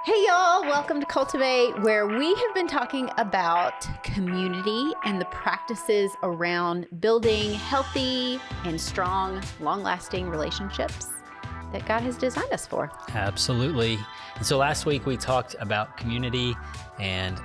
Hey y'all, welcome to Cultivate, where we have been talking about community and the practices around building healthy and strong, long-lasting relationships that God has designed us for. Absolutely. And so last week we talked about community and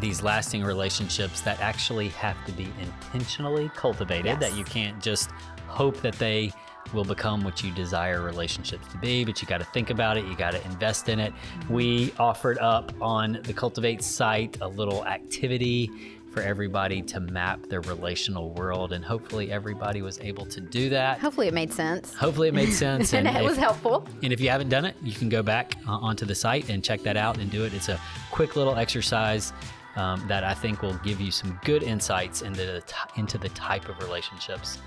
these lasting relationships that actually have to be intentionally cultivated, Yes. that you can't just hope that they will become what you desire relationships to be, but you got to think about it. You got to invest in it. We offered up on the Cultivate site a little activity for everybody to map their relational world, and hopefully everybody was able to do that. Hopefully it made sense. Hopefully it made sense. And it was helpful. And if you haven't done it, you can go back onto the site and check that out and do it. It's a quick little exercise that I think will give you some good insights into the type of relationships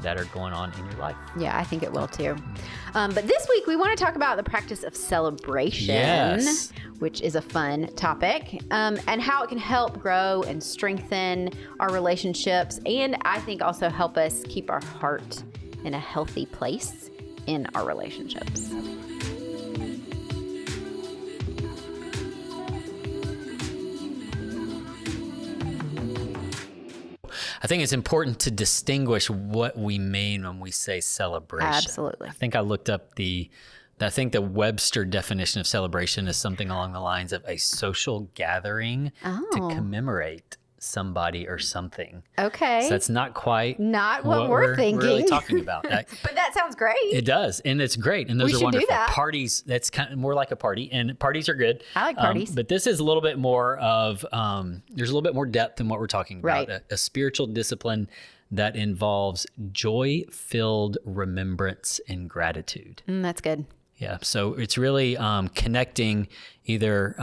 that are going on in your life. Yeah, I think it will too. But this week we want to talk about the practice of celebration, Yes. which is a fun topic, and how it can help grow and strengthen our relationships, and I think also help us keep our heart in a healthy place in our relationships. I think it's important to distinguish what we mean when we say celebration. Absolutely. I think I looked up the Webster definition of celebration is something along the lines of a social gathering to commemorate somebody or something. Okay. So that's not quite Not what we're thinking. really talking about. But that sounds great. It does, and it's great, and those We are should do wonderful. that. Parties, that's kind of more like a party, and parties are good. I like parties. But this is a little bit more of, there's a little bit more depth in what we're talking about. Right. A spiritual discipline that involves joy-filled remembrance and gratitude. That's good. Yeah, so it's really connecting either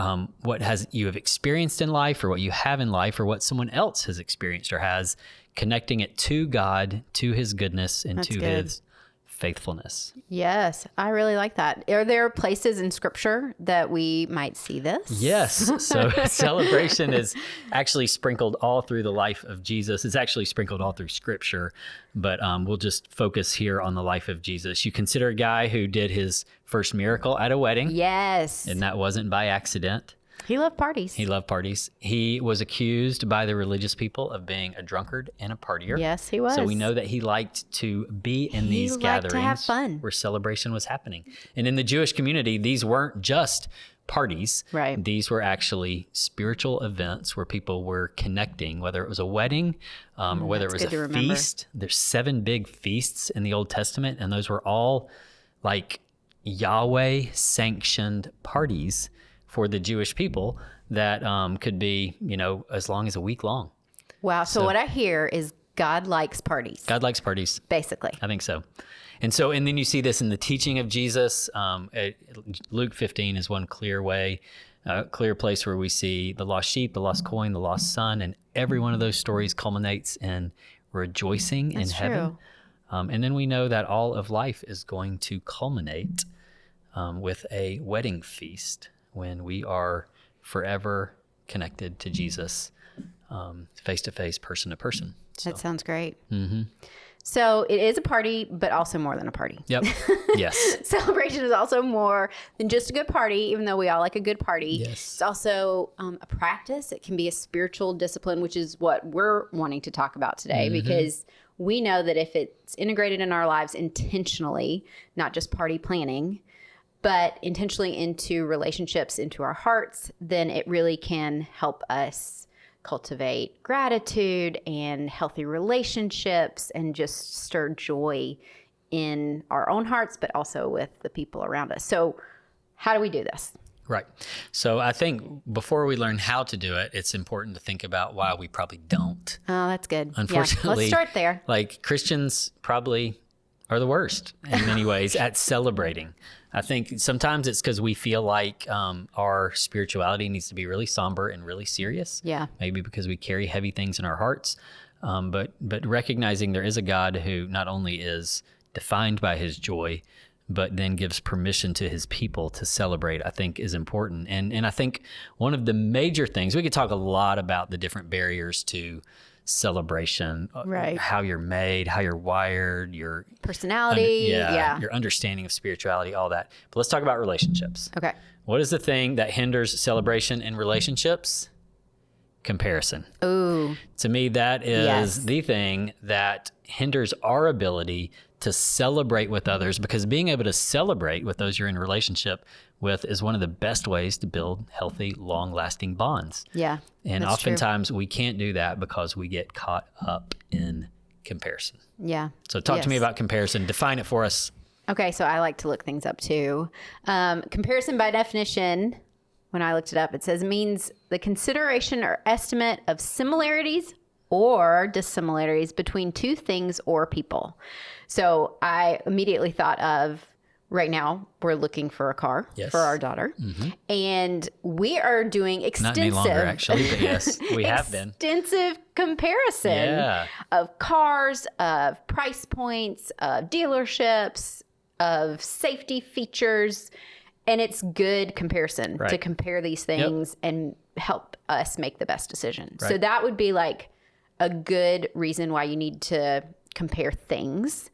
what you have experienced in life or what you have in life or what someone else has experienced or has, connecting it to God, to his goodness, and to his faithfulness. Yes, I really like that. Are there places in Scripture that we might see this? Yes. So celebration is actually sprinkled all through the life of Jesus. It's actually sprinkled all through Scripture, but we'll just focus here on the life of Jesus. You consider a guy who did his first miracle at a wedding. Yes. And that wasn't by accident. He loved parties. He loved parties. He was accused by the religious people of being a drunkard and a partier. Yes, he was. So we know that he liked to be in these liked gatherings to have fun. where celebration was happening. And in the Jewish community, these weren't just parties. Right. These were actually spiritual events where people were connecting, whether it was a wedding or whether it was good to a remember. feast. There's 7 big feasts in the Old Testament, and those were all like Yahweh sanctioned parties for the Jewish people that could be, as long as a week long. Wow. So what I hear is God likes parties. God likes parties. Basically. I think so. And then you see this in the teaching of Jesus. Luke 15 is one clear place where we see the lost sheep, the lost coin, the lost son, and every one of those stories culminates in rejoicing in heaven. And then we know that all of life is going to culminate with a wedding feast when we are forever connected to Jesus, face to face, person to person. So. That sounds great. Mm-hmm. So it is a party, but also more than a party. Yep. Yes. Celebration is also more than just a good party, even though we all like a good party. Yes. It's also a practice. It can be a spiritual discipline, which is what we're wanting to talk about today, because we know that if it's integrated in our lives intentionally, not just party planning, but intentionally into relationships, into our hearts, then it really can help us cultivate gratitude and healthy relationships and just stir joy in our own hearts, but also with the people around us. So how do we do this? Right. So I think before we learn how to do it, it's important to think about why we probably don't. Oh, that's good. Unfortunately, yeah, let's start there. Like Christians probably are the worst in many ways at celebrating. I think sometimes it's because we feel like our spirituality needs to be really somber and really serious. Yeah. Maybe because we carry heavy things in our hearts. But recognizing there is a God who not only is defined by his joy, but then gives permission to his people to celebrate, I think is important. And I think one of the major things, we could talk a lot about the different barriers to celebration, Right. how you're made, how you're wired, your Personality. your understanding of spirituality, all that. But let's talk about relationships. Okay. What is the thing that hinders celebration in relationships? Comparison. Ooh. To me, that is Yes. the thing that hinders our ability to celebrate with others, because being able to celebrate with those you're in a relationship with is one of the best ways to build healthy, long-lasting bonds. Yeah. And that's true. oftentimes we can't do that because we get caught up in comparison. Yeah. So talk to me Yes. about comparison. Define it for us. Okay, so I like to look things up too. Comparison by definition, when I looked it up, it says means the consideration or estimate of similarities or dissimilarities between two things or people. So I immediately thought of right now we're looking for a car Yes. for our daughter, and we are doing Not extensive, any longer, actually, but yes, we have been. extensive comparison Yeah. of cars, of price points, of dealerships, of safety features. And it's good comparison to Right. compare these things and help us make the best decision. So Right. that would be like a good reason why you need to compare things.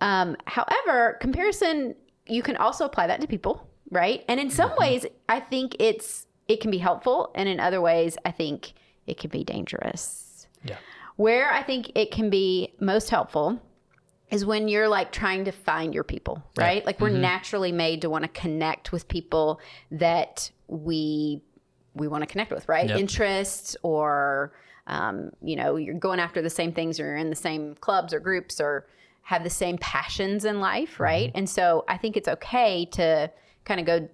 However, comparison, you can also apply that to people, right? And in some ways, I think it can be helpful. And in other ways, I think it can be dangerous. Yeah. Where I think it can be most helpful is when you're like trying to find your people, right? Like we're naturally made to want to connect with people that we want to connect with, right? Yep. Interests or, you're going after the same things or you're in the same clubs or groups or have the same passions in life, right? And so I think it's okay to kind of go,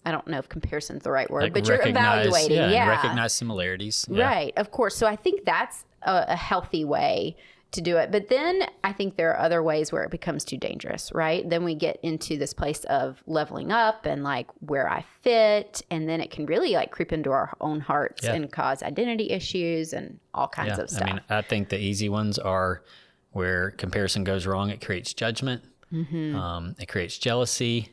I don't know if comparison's the right word, Like but you're recognize- evaluating. and Yeah. recognize similarities. Yeah. Right, of course. So I think that's a healthy way to do it. But then I think there are other ways where it becomes too dangerous, right? Then we get into this place of leveling up and like where I fit. And then it can really like creep into our own hearts Yeah. and cause identity issues and all kinds of stuff. I mean, I think the easy ones are where comparison goes wrong. It creates judgment. It creates jealousy.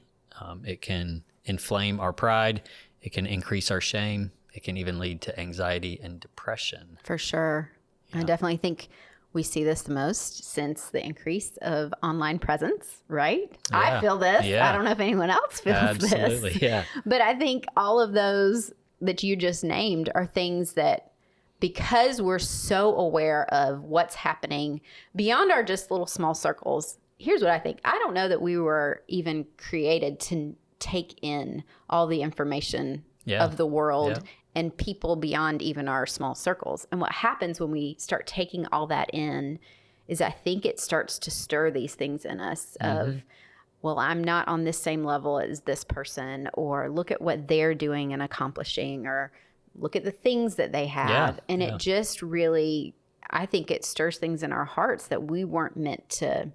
It can inflame our pride. It can increase our shame. It can even lead to anxiety and depression. For sure. I definitely think we see this the most since the increase of online presence, right? Yeah. I feel this. Yeah. I don't know if anyone else feels Absolutely. this. Yeah. But I think all of those that you just named are things that, because we're so aware of what's happening beyond our just little small circles, here's what I think. I don't know that we were even created to take in all the information of the world and people beyond even our small circles. And what happens when we start taking all that in is I think it starts to stir these things in us of, well, I'm not on this same level as this person, or look at what they're doing and accomplishing, or look at the things that they have. And it just really, I think it stirs things in our hearts that we weren't meant to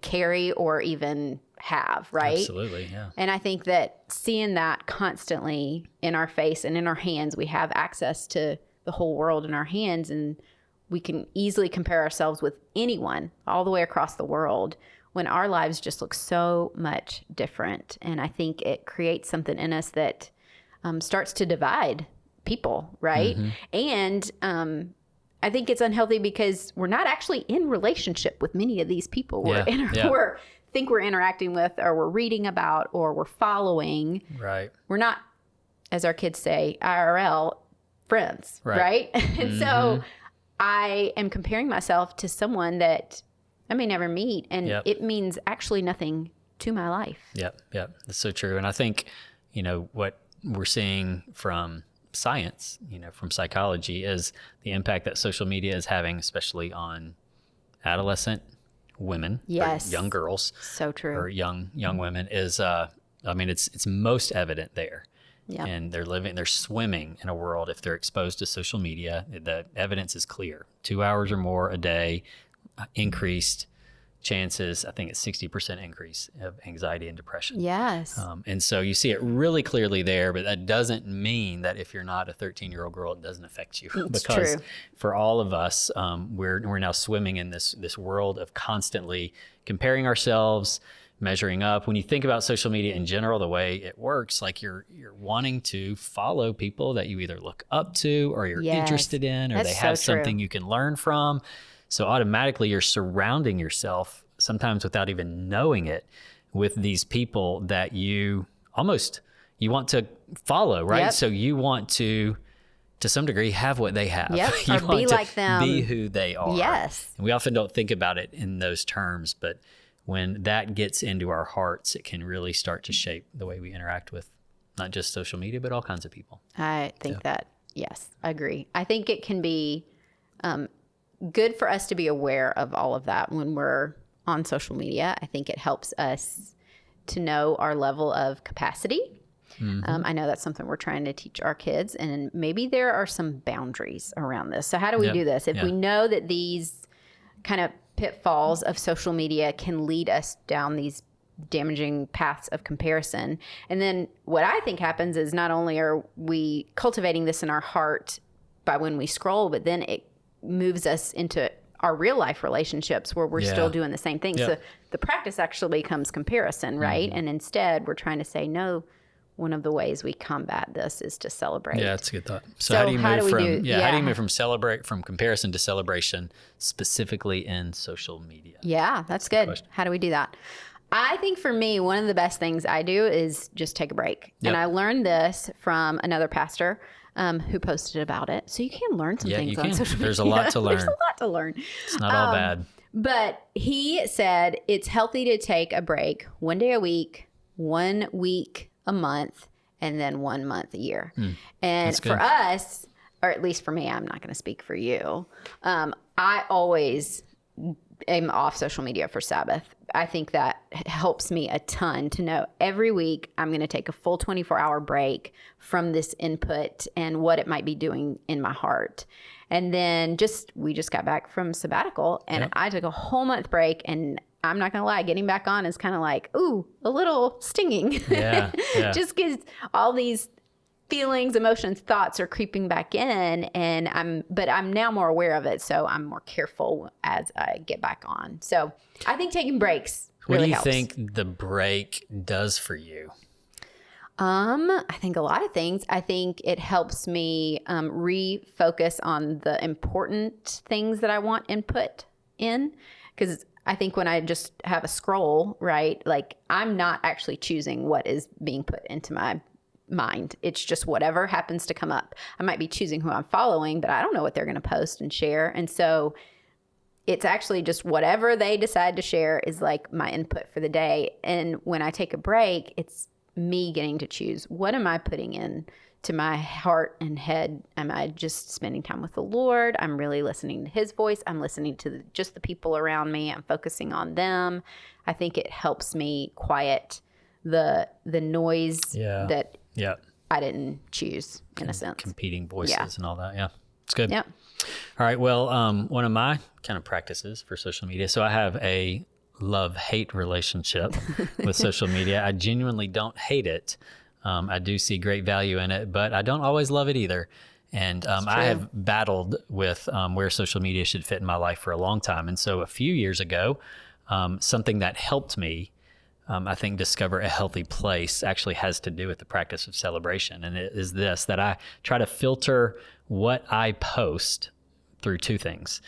carry or even have, right? Absolutely, yeah. And I think that seeing that constantly in our face and in our hands, we have access to the whole world in our hands, and we can easily compare ourselves with anyone all the way across the world when our lives just look so much different. And I think it creates something in us that starts to divide people, right? And I think it's unhealthy because we're not actually in relationship with many of these people we're think we're interacting with, or we're reading about, or we're following. Right. We're not, as our kids say, IRL friends, right? And so I am comparing myself to someone that I may never meet, and it means actually nothing to my life. Yep. That's so true. And I think, what we're seeing from science, from psychology, is the impact that social media is having, especially on adolescent women, or young girls, So true. or young women, is it's most evident there. Yeah. And they're swimming in a world. If they're exposed to social media, the evidence is clear. 2 hours or more a day, increased chances, I think it's 60% increase of anxiety and depression. Yes. And so you see it really clearly there, but that doesn't mean that if you're not a 13-year-old girl, it doesn't affect you. It's Because true. for all of us, we're now swimming in this world of constantly comparing ourselves, measuring up. When you think about social media in general, the way it works, like you're wanting to follow people that you either look up to or you're interested in, or That's they have so true. something you can learn from. So automatically you're surrounding yourself, sometimes without even knowing it, with these people that you want to follow, right? Yep. So you want to some degree have what they have. Yep. You Or want be to like them. be who they are. Yes. And we often don't think about it in those terms, but when that gets into our hearts, it can really start to shape the way we interact with not just social media, but all kinds of people. I think that, yes, I agree. I think it can be good for us to be aware of all of that when we're on social media. I think it helps us to know our level of capacity. I know that's something we're trying to teach our kids, and maybe there are some boundaries around this. So how do we do this? If we know that these kind of pitfalls of social media can lead us down these damaging paths of comparison. And then what I think happens is not only are we cultivating this in our heart by when we scroll, but then it moves us into our real life relationships where we're still doing the same thing. So the practice actually becomes comparison, right? And instead we're trying to say, no, one of the ways we combat this is to celebrate. Yeah, that's a good thought. So how do you move from comparison to celebration, specifically in social media? Yeah, that's good. Question. How do we do that? I think for me, one of the best things I do is just take a break. Yep. And I learned this from another pastor who posted about it. So you can learn some things on social media. There's a lot to learn. There's a lot to learn. It's not all bad. But he said it's healthy to take a break 1 day a week, 1 week a month, and then 1 month a year. And for us, or at least for me, I'm not going to speak for you. I always am off social media for Sabbath. I think that helps me a ton to know every week I'm going to take a full 24-hour break from this input and what it might be doing in my heart. And then we just got back from sabbatical, and I took a whole month break, and I'm not going to lie, getting back on is kind of like, ooh, a little stinging. Yeah. Just because all these feelings, emotions, thoughts are creeping back in, and I'm now more aware of it, so I'm more careful as I get back on. So I think taking breaks really helps. What do you think the break does for you? I think a lot of things. I think it helps me refocus on the important things that I want input in, because I think when I just have a scroll, right, like I'm not actually choosing what is being put into my mind. It's just whatever happens to come up. I might be choosing who I'm following, but I don't know what they're going to post and share. And so it's actually just whatever they decide to share is like my input for the day. And when I take a break, it's me getting to choose, what am I putting in to my heart and head? Am I just spending time with the Lord? I'm really listening to his voice. I'm listening to just the people around me. I'm focusing on them. I think it helps me quiet the noise that I didn't choose, in a sense. Competing voices and all that. Yeah, it's good. Yeah. All right. Well, one of my kind of practices for social media. So I have a love-hate relationship with social media. I genuinely don't hate it. I do see great value in it, but I don't always love it either. And I have battled with where social media should fit in my life for a long time. And so a few years ago, something that helped me, I think, discover a healthy place actually has to do with the practice of celebration. And it is this, that I try to filter what I post through two things.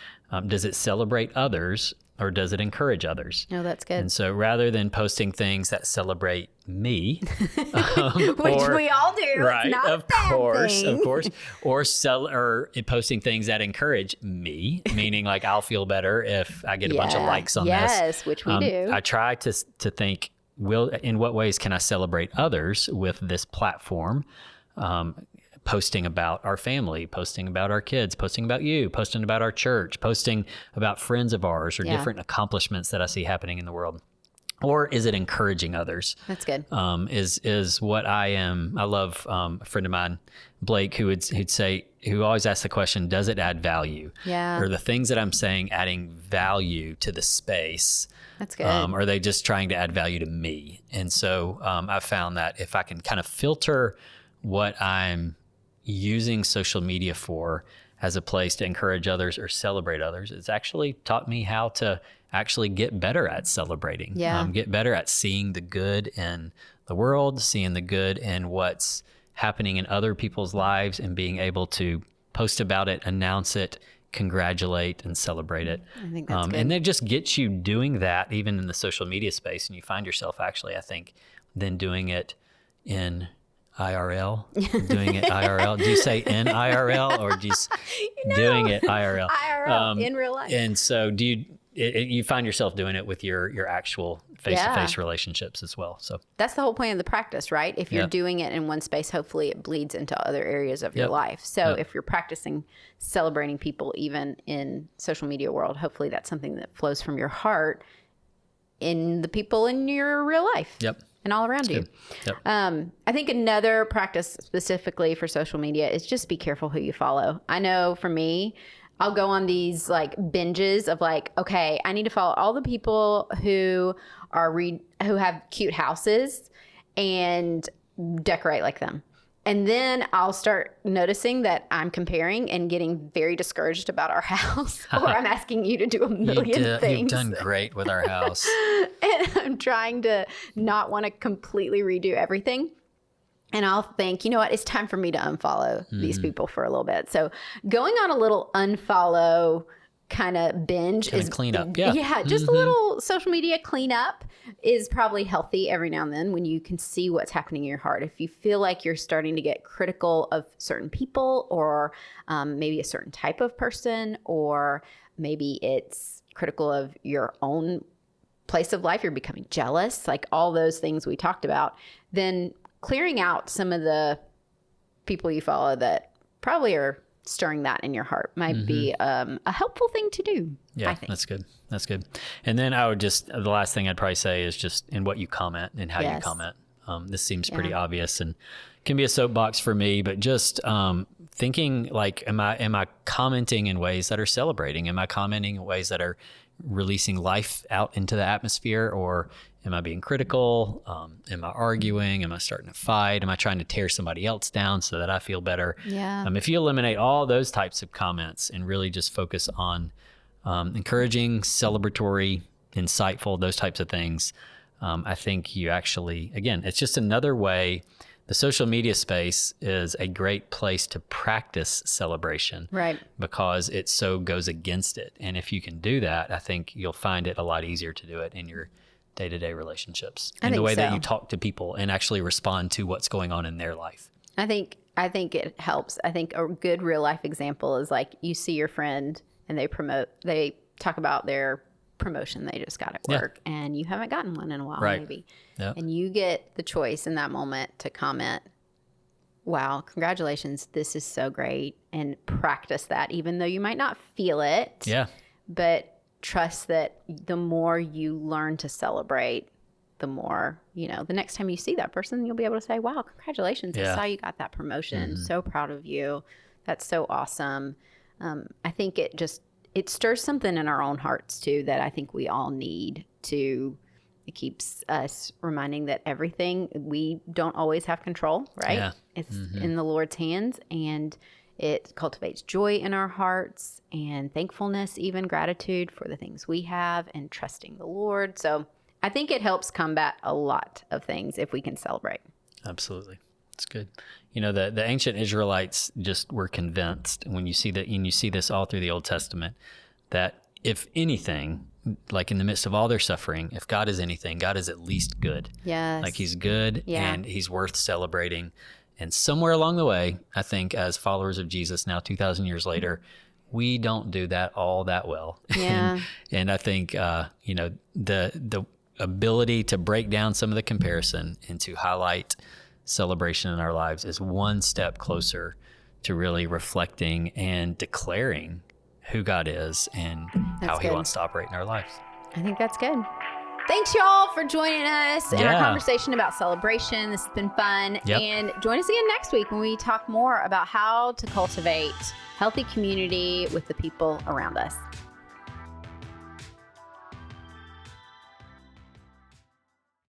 Does it celebrate others, or does it encourage others? Oh, that's good. And so rather than posting things that celebrate me, which we all do, right? It's not Of a bad course, thing. of course, or posting things that encourage me, meaning like I'll feel better if I get a bunch of likes on this. Yes, which we do. I try to think, in what ways can I celebrate others with this platform? Posting about our family, posting about our kids, posting about you, posting about our church, posting about friends of ours or different accomplishments that I see happening in the world. Or is it encouraging others? That's good. Is what I am. I love a friend of mine, Blake, who'd say, who always asks the question, does it add value? Yeah. Are the things that I'm saying adding value to the space? That's good. Or are they just trying to add value to me? And so I've found that if I can kind of filter what I'm using social media for as a place to encourage others or celebrate others, it's actually taught me how to actually get better at celebrating. Yeah. Get better at seeing the good in the world, seeing the good in what's happening in other people's lives, and being able to post about it, announce it, congratulate, and celebrate it. I think that's good. And it just gets you doing that even in the social media space. And you find yourself actually, I think, then doing it in IRL, doing it IRL. Do you say in IRL or just doing it IRL? IRL, in real life. And so you find yourself doing it with your actual face-to-face relationships as well. So that's the whole point of the practice, right? If you're doing it in one space, hopefully it bleeds into other areas of your life. So if you're practicing celebrating people, even in social media world, hopefully that's something that flows from your heart in the people in your real life. And all around you. I think another practice specifically for social media is just be careful who you follow. I know for me, I'll go on these like binges of like, okay, I need to follow all the people who who have cute houses and decorate like them. And then I'll start noticing that I'm comparing and getting very discouraged about our house, or I'm asking you to do a million things. You've done great with our house. And I'm trying to not want to completely redo everything. And I'll think, you know what, it's time for me to unfollow these people for a little bit. So going on a little unfollow kind of binge is clean up. Just a little social media cleanup is probably healthy every now and then when you can see what's happening in your heart. If you feel like you're starting to get critical of certain people, or maybe a certain type of person, or maybe it's critical of your own place of life, you're becoming jealous, like all those things we talked about, then clearing out some of the people you follow that probably are stirring that in your heart might be a helpful thing to do. Yeah, I think. That's good. And then the last thing I'd probably say is just in what you comment and how you comment. This seems pretty obvious and can be a soapbox for me, but just thinking like, am I commenting in ways that are celebrating? Am I commenting in ways that are releasing life out into the atmosphere, or am I being critical? Am I arguing? Am I starting to fight? Am I trying to tear somebody else down so that I feel better? Yeah. If you eliminate all those types of comments and really just focus on encouraging, celebratory, insightful, those types of things, I think you actually, again, it's just another way. The social media space is a great place to practice celebration, right? Because it so goes against it. And if you can do that, I think you'll find it a lot easier to do it in your day-to-day relationships and the way that you talk to people and actually respond to what's going on in their life. I think it helps. I think a good real life example is like you see your friend and they talk about their promotion they just got at work, and you haven't gotten one in a while, maybe. Yep. And you get the choice in that moment to comment, wow, congratulations, this is so great, and practice that, even though you might not feel it. Yeah. But trust that the more you learn to celebrate, the more, the next time you see that person, you'll be able to say, wow, congratulations. I saw you got that promotion. So proud of you. That's so awesome. I think it stirs something in our own hearts too, that I think we all need to. It keeps us reminding that everything, we don't always have control, right? Yeah. It's in the Lord's hands, and it cultivates joy in our hearts and thankfulness, even gratitude for the things we have, and trusting the Lord. So I think it helps combat a lot of things if we can celebrate. Absolutely. That's good. The ancient Israelites just were convinced when you see that, and you see this all through the Old Testament, that if anything, like in the midst of all their suffering, if God is anything, God is at least good. Yes. Like he's good and he's worth celebrating. And somewhere along the way, I think as followers of Jesus now 2,000 years later, we don't do that all that well. Yeah. and I think, the ability to break down some of the comparison and to highlight celebration in our lives is one step closer to really reflecting and declaring who God is and how he wants to operate in our lives. I think that's good. Thanks, y'all, for joining us in our conversation about celebration. This has been fun. Yep. And join us again next week when we talk more about how to cultivate healthy community with the people around us.